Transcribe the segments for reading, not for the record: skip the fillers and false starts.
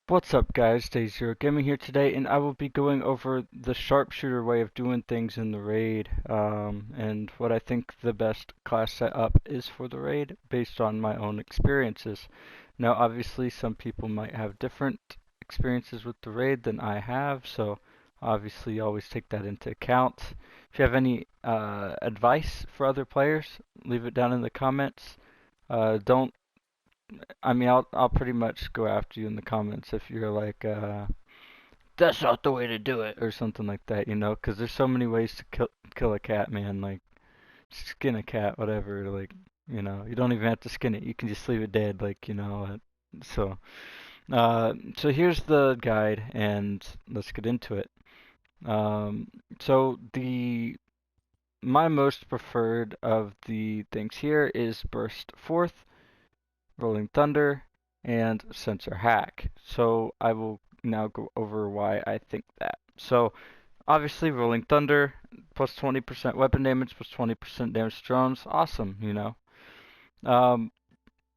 What's up guys, Day Zero Gaming here today, and I will be going over the Sharpshooter way of doing things in the raid, and what I think the best class setup is for the raid based on my own experiences. Now obviously some people might have different experiences with the raid than I have, so obviously always take that into account. If you have any advice for other players, leave it down in the comments. Don't I mean, I'll pretty much go after you in the comments if you're like, that's not the way to do it, or something like that, you know? Because there's so many ways to kill a cat, man. Like, skin a cat, whatever. Like, you don't even have to skin it. You can just leave it dead, like, So, so here's the guide, and let's get into it. So my most preferred of the things here is Burst Forth, Rolling Thunder, and Sensor Hack. So I will now go over why I think that. So obviously Rolling Thunder, plus 20% weapon damage, plus 20% damage to drones. Awesome. Um,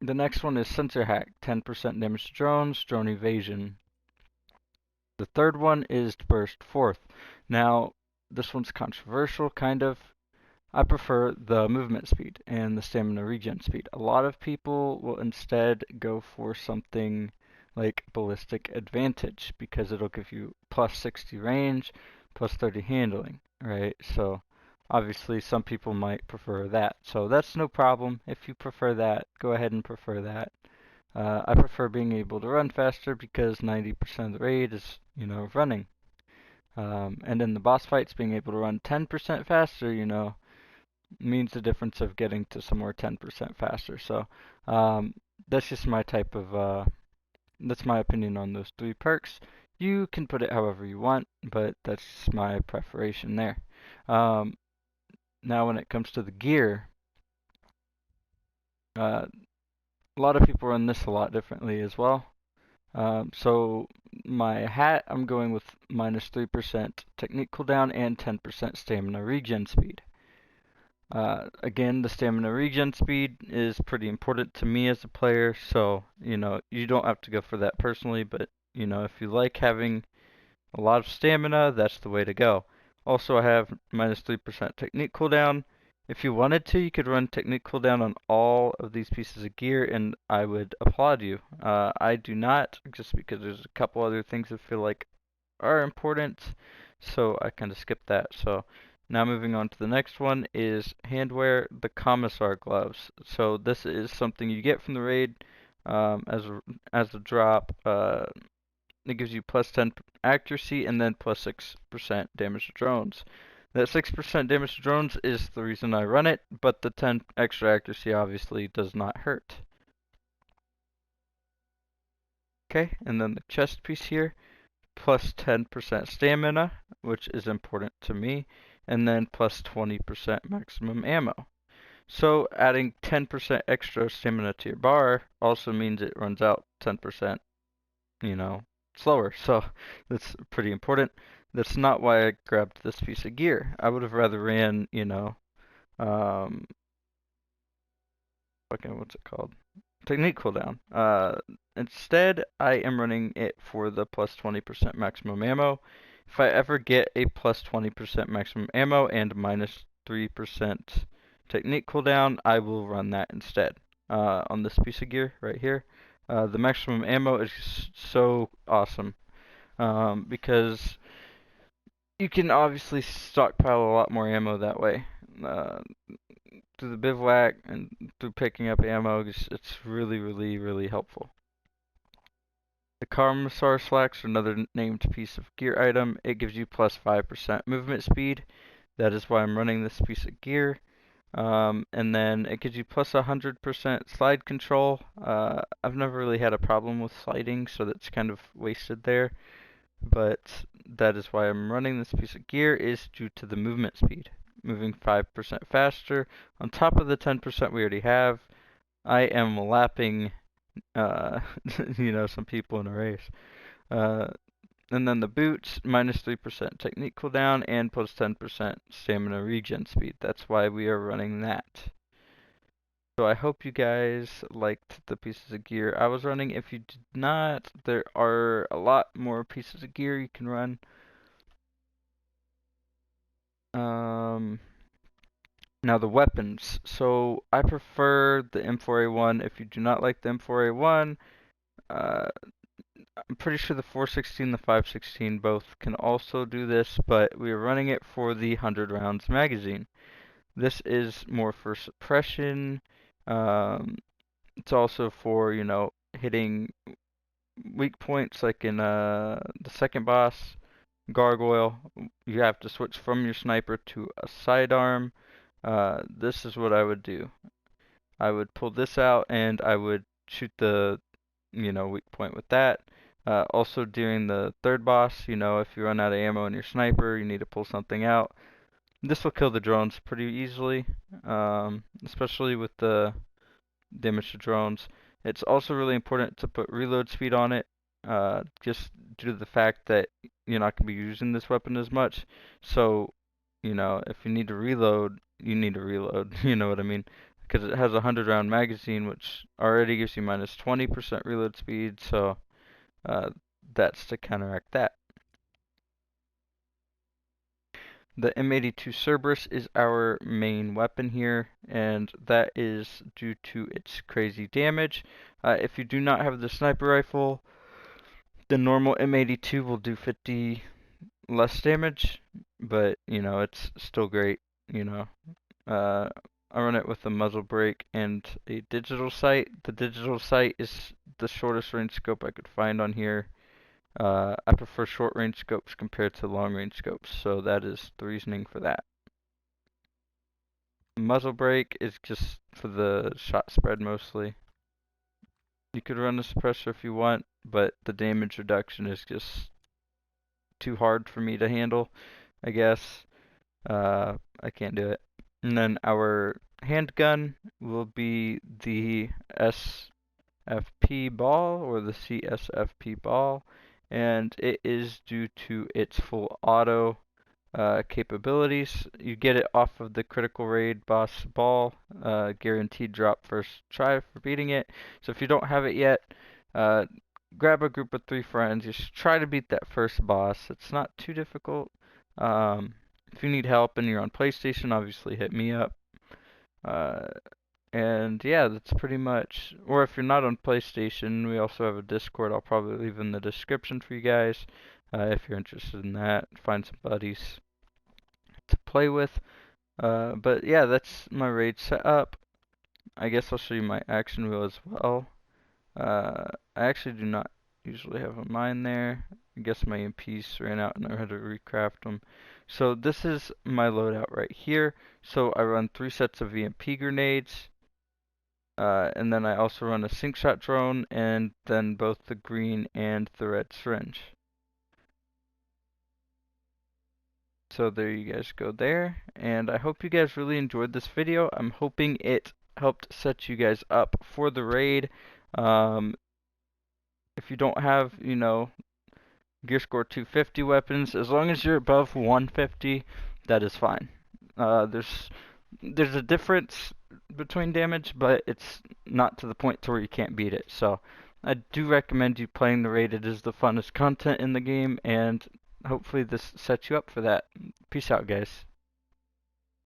the next one is Sensor Hack, 10% damage to drones, drone evasion. The third one is Burst Forth. Now, this one's controversial, kind of. I prefer the movement speed and the stamina regen speed. A lot of people will instead go for something like ballistic advantage because it'll give you plus 60 range, plus 30 handling, right? So obviously some people might prefer that. So that's no problem. If you prefer that, go ahead and prefer that. I prefer being able to run faster because 90% of the raid is, running. And in the boss fights, being able to run 10% faster, means the difference of getting to somewhere 10% faster. So um, that's just my type of, that's my opinion on those three perks. You can put it however you want, but that's my preparation there. Um, Now when it comes to the gear, a lot of people run this a lot differently as well. So my hat, I'm going with minus 3% technique cooldown and 10% stamina regen speed. Again, the stamina regen speed is pretty important to me as a player, so, you don't have to go for that personally, but, if you like having a lot of stamina, that's the way to go. Also, I have minus 3% technique cooldown. If you wanted to, you could run technique cooldown on all of these pieces of gear, and I would applaud you. I do not, just because there's a couple other things I feel like are important, so I kind of skipped that. So now moving on to the next one is handwear, the Commissar gloves. So this is something you get from the raid as a drop. It gives you plus 10 accuracy and then plus 6% damage to drones. That 6% damage to drones is the reason I run it, but the 10 extra accuracy obviously does not hurt. Okay, and then the chest piece here, plus 10% stamina, which is important to me, and then plus 20% maximum ammo. So adding 10% extra stamina to your bar also means it runs out 10%, slower. So that's pretty important. That's not why I grabbed this piece of gear. I would have rather ran, um, what's it called? Technique cooldown. Instead, I am running it for the plus 20% maximum ammo. If I ever get a plus 20% maximum ammo and minus 3% technique cooldown, I will run that instead. On this piece of gear right here. The maximum ammo is so awesome because you can obviously stockpile a lot more ammo that way. Uh, Through the bivouac and through picking up ammo, it's really, really, really helpful. The Commissar slacks are another named piece of gear item. It gives you plus 5% movement speed. That is why I'm running this piece of gear. And then it gives you plus 100% slide control. I've never really had a problem with sliding, so that's kind of wasted there. But that is why I'm running this piece of gear, is due to the movement speed. Moving 5% faster on top of the 10% we already have. I am lapping, some people in a race. Uh, and then the boots, minus 3% technique cooldown and plus 10% stamina regen speed. That's why we are running that. So I hope you guys liked the pieces of gear I was running. If you did not, there are a lot more pieces of gear you can run. Now the weapons. So I prefer the M4A1. If you do not like the M4A1, uh, I'm pretty sure the 416 and the 516 both can also do this, but we are running it for the 100 rounds magazine. This is more for suppression. Um, it's also for, hitting weak points like in the second boss, Gargoyle. You have to switch from your sniper to a sidearm. This is what I would do. I would pull this out and I would shoot the, weak point with that. Also during the third boss, if you run out of ammo in your sniper, you need to pull something out. This will kill the drones pretty easily, especially with the damage to drones. It's also really important to put reload speed on it, just due to the fact that you're not going to be using this weapon as much. So, if you need to reload, you need to reload. You know what I mean? Because it has a 100 round magazine, which already gives you minus 20% reload speed. So, uh, that's to counteract that. The M82 Cerberus is our main weapon here, and that is due to its crazy damage. If you do not have the sniper rifle, the normal M82 will do 50 less damage, but it's still great. You know, uh, I run it with a muzzle brake and a digital sight. The digital sight is the shortest range scope I could find on here. I prefer short range scopes compared to long range scopes, so that is the reasoning for that. Muzzle brake is just for the shot spread mostly. You could run a suppressor if you want, but the damage reduction is just too hard for me to handle, I guess. I can't do it. And then our handgun will be the SFP ball or the CSFP ball, and it is due to its full auto capabilities. You get it off of the critical raid boss ball, guaranteed drop first try for beating it. So if you don't have it yet, uh, grab a group of 3 friends. Just try to beat that first boss. It's not too difficult. If you need help and you're on PlayStation, obviously hit me up. Uh, and yeah, that's pretty much. Or if you're not on PlayStation, we also have a Discord. I'll probably leave in the description for you guys if you're interested in that. Find some buddies to play with. But yeah, that's my raid setup. I guess I'll show you my action wheel as well. I actually do not usually have a mine there. I guess my EMPs ran out and I had to recraft them. So this is my loadout right here. So I run 3 sets of EMP grenades. And then I also run a sync shot drone and then both the green and the red syringe. So there you guys go there, and I hope you guys really enjoyed this video. I'm hoping it helped set you guys up for the raid. Um, if you don't have, gear score 250 weapons, as long as you're above 150, that is fine. There's a difference between damage, but it's not to the point to where you can't beat it. So I do recommend you playing the raid. It is the funnest content in the game, and hopefully this sets you up for that. Peace out, guys.